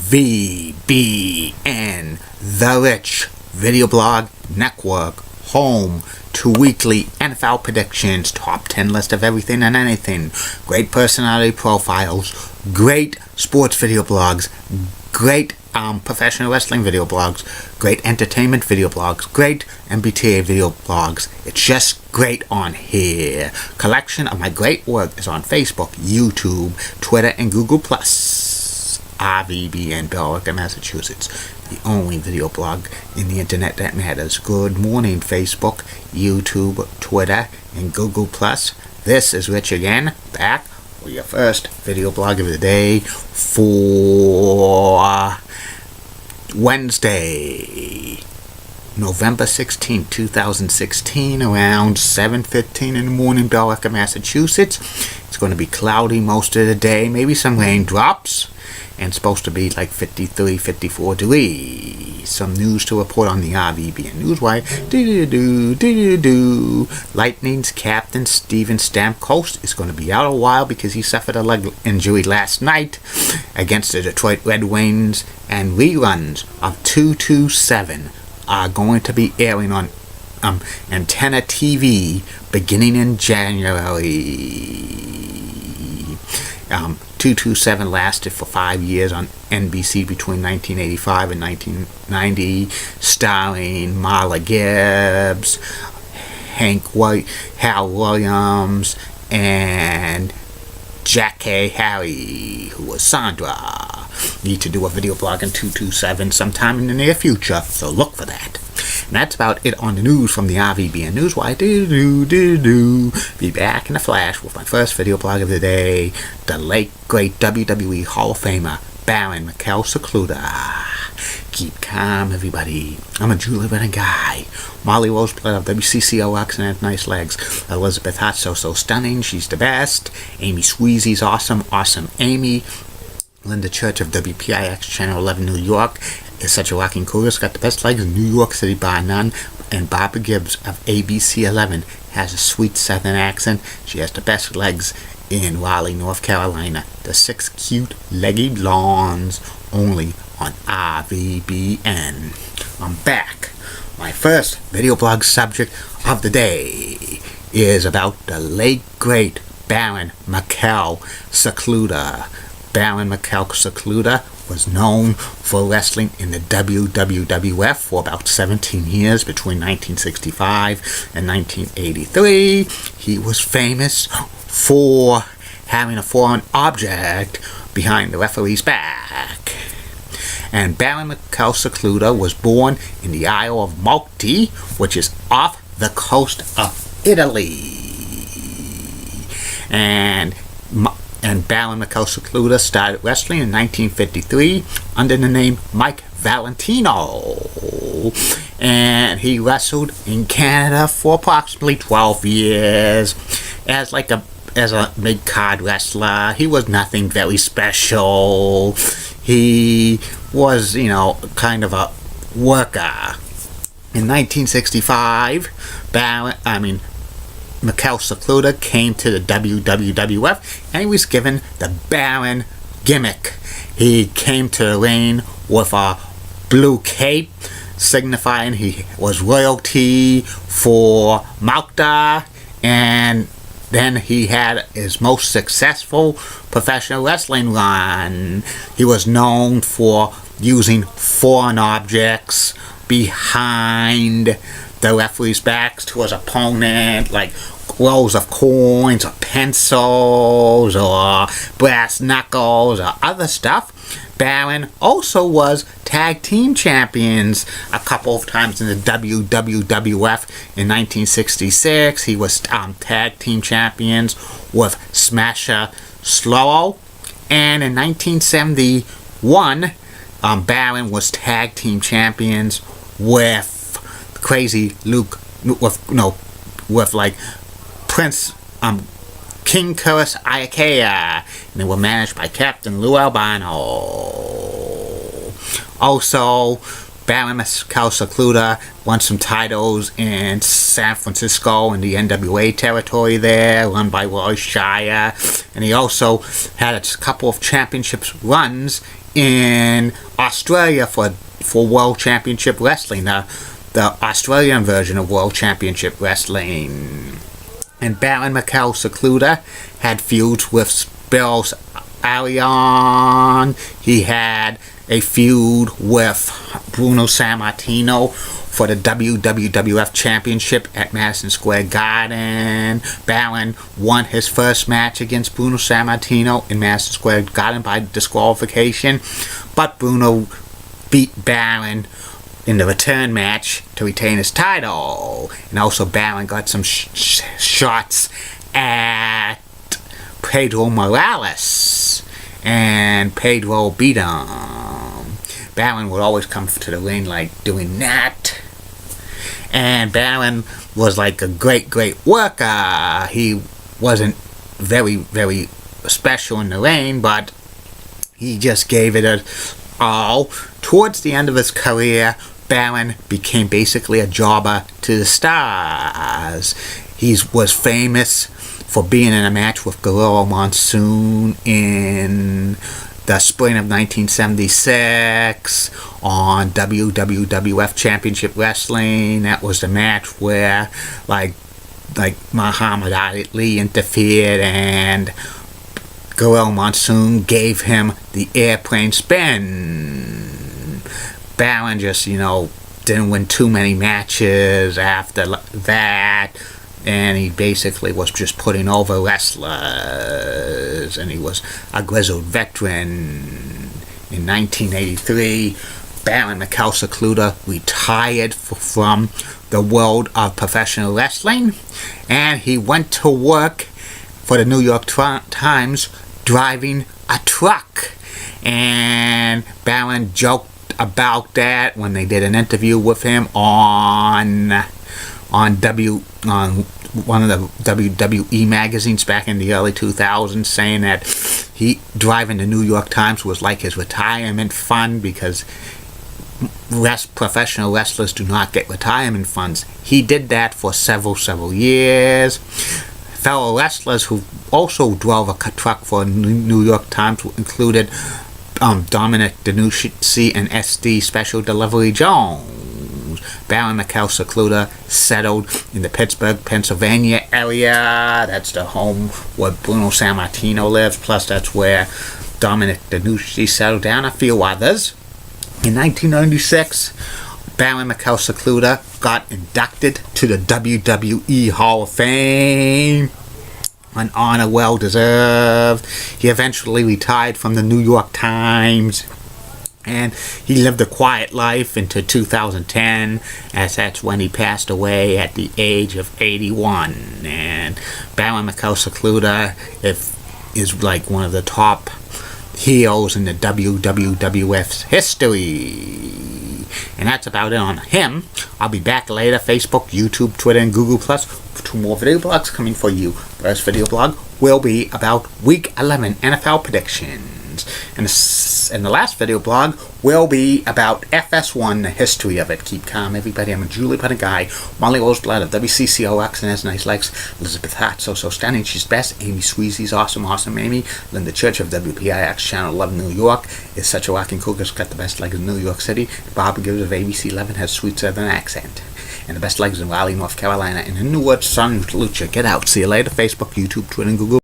VBN, The Rich Video Blog Network, home to weekly NFL predictions, top 10 list of everything and anything, great personality profiles, great sports video blogs, great professional wrestling video blogs, great entertainment video blogs, great MBTA video blogs. It's just great on here. Collection of my great work is on Facebook, YouTube, Twitter, and Google+. RVBN, Billerica, Massachusetts, the only video blog in the internet that matters. Good morning, Facebook, YouTube, Twitter, and Google+. This is Rich again, back with your first video blog of the day for Wednesday, November 16, 2016, around 7:15 in the morning, Billerica, Massachusetts. It's going to be cloudy most of the day, maybe some raindrops, and it's supposed to be like 53, 54 degrees. Some news to report on the RVBN Newswire. Lightning's captain Steven Stamkos is going to be out a while because he suffered a leg injury last night against the Detroit Red Wings, and reruns of 227 are going to be airing on Antenna TV beginning in January. 227 lasted for 5 years on NBC between 1985 and 1990, starring Marla Gibbs, Hal Williams, and Jackie Harry, who was Sandra. Need to do a video blog in 227 sometime in the near future, so look for that. And that's about it on the news from the RVBN Newswire. Be back in a flash with my first video blog of the day, the late great WWE Hall of Famer, Baron Mikel Scicluna. Keep calm, everybody. I'm a Julie Brennan guy. Molly Roseblood of WCCO rocks and has nice legs. Elizabeth Hart, so stunning. She's the best. Amy Sweezy's awesome Amy. Linda Church of WPIX Channel 11 New York is such a rocking chorus, got the best legs in New York City by none. And Barbara Gibbs of ABC 11 has a sweet southern accent. She has the best legs in Raleigh, North Carolina. The 6 cute leggy blondes, only on RVBN. I'm back. My first video blog subject of the day is about the late great Baron Mikel Scicluna. Baron Mikel Scicluna was known for wrestling in the WWF for about 17 years between 1965 and 1983. He was famous for having a foreign object behind the referee's back. And Baron Mikel Scicluna was born in the Isle of Malta, which is off the coast of Italy. And Baron Mikel Scicluna started wrestling in 1953 under the name Mike Valentino. And he wrestled in Canada for approximately 12 years as a mid-card wrestler. He was nothing very special. He was, kind of a worker. In 1965, Mikel Scicluna came to the WWF and he was given the Baron gimmick. He came to the ring with a blue cape, signifying he was royalty for Malta, and then he had his most successful professional wrestling run. He was known for using foreign objects behind the referee's backs to his opponent, like rows of coins or pencils or brass knuckles or other stuff. Baron also was tag team champions a couple of times in the WWF. In 1966, he was tag team champions with Smasher Slow, and in 1971, Baron was tag team champions with Crazy Luke, with Prince King Curtis Ikea, and they were managed by Captain Lou Albano. Also, Baron Mikel Scicluna won some titles in San Francisco in the NWA territory there, run by Roy Shire. And he also had a couple of championships runs in Australia for World Championship Wrestling, the Australian version of World Championship Wrestling. And Baron Mikel Scicluna had feuds with Spiros Arion. He had a feud with Bruno Sammartino for the WWF Championship at Madison Square Garden. Baron won his first match against Bruno Sammartino in Madison Square Garden by disqualification, but Bruno beat Baron in the return match to retain his title. And also Baron got some shots at Pedro Morales, and Pedro beat him. Baron would always come to the ring like doing that. And Baron was like a great worker. He wasn't very special in the ring, but he just gave it all. Towards the end of his career, Baron became basically a jobber to the stars. He was famous for being in a match with Gorilla Monsoon in the spring of 1976 on WWF Championship Wrestling. That was the match where like Muhammad Ali interfered and Gorilla Monsoon gave him the airplane spin. Baron just, didn't win too many matches after that, and he basically was just putting over wrestlers, and he was a grizzled veteran. In 1983, Baron Mikel Scicluna retired from the world of professional wrestling, and he went to work for the New York Times driving a truck. And Baron joked about that when they did an interview with him on one of the WWE magazines back in the early 2000s, saying that he driving the New York Times was like his retirement fund, because professional wrestlers do not get retirement funds. He did that for several years. Fellow wrestlers who also drove a truck for New York Times included Dominic DeNucci and SD Special Delivery Jones. Baron Mikel Scicluna settled in the Pittsburgh, Pennsylvania area. That's the home where Bruno Sammartino lives, plus that's where Dominic DeNucci settled down, a few others. In 1996, Baron Mikel Scicluna got inducted to the WWE Hall of Fame, an honor well deserved. He eventually retired from the New York Times, and he lived a quiet life until 2010, as that's when he passed away at the age of 81. And Baron Mikel Scicluna is like one of the top heels in the WWF's history. And that's about it on him. I'll be back later. Facebook, YouTube, Twitter, and Google Plus for 2 more video blogs coming for you. First video blog will be about Week 11 NFL predictions. And the last video blog will be about FS1, the history of it. Keep calm, everybody. I'm a Julie Putter guy. Molly Roseblood of WCCOX and has nice legs. Elizabeth Hart, so stunning, she's best. Amy Sweezy's awesome Amy. Linda Church of WPIX Channel 11 New York is such a rocking cougar, she's got the best legs in New York City. Bob Gibbs of ABC 11 has sweet southern accent. And the best legs in Raleigh, North Carolina. And in Newark, Son Lucha. Get out. See you later. Facebook, YouTube, Twitter, and Google.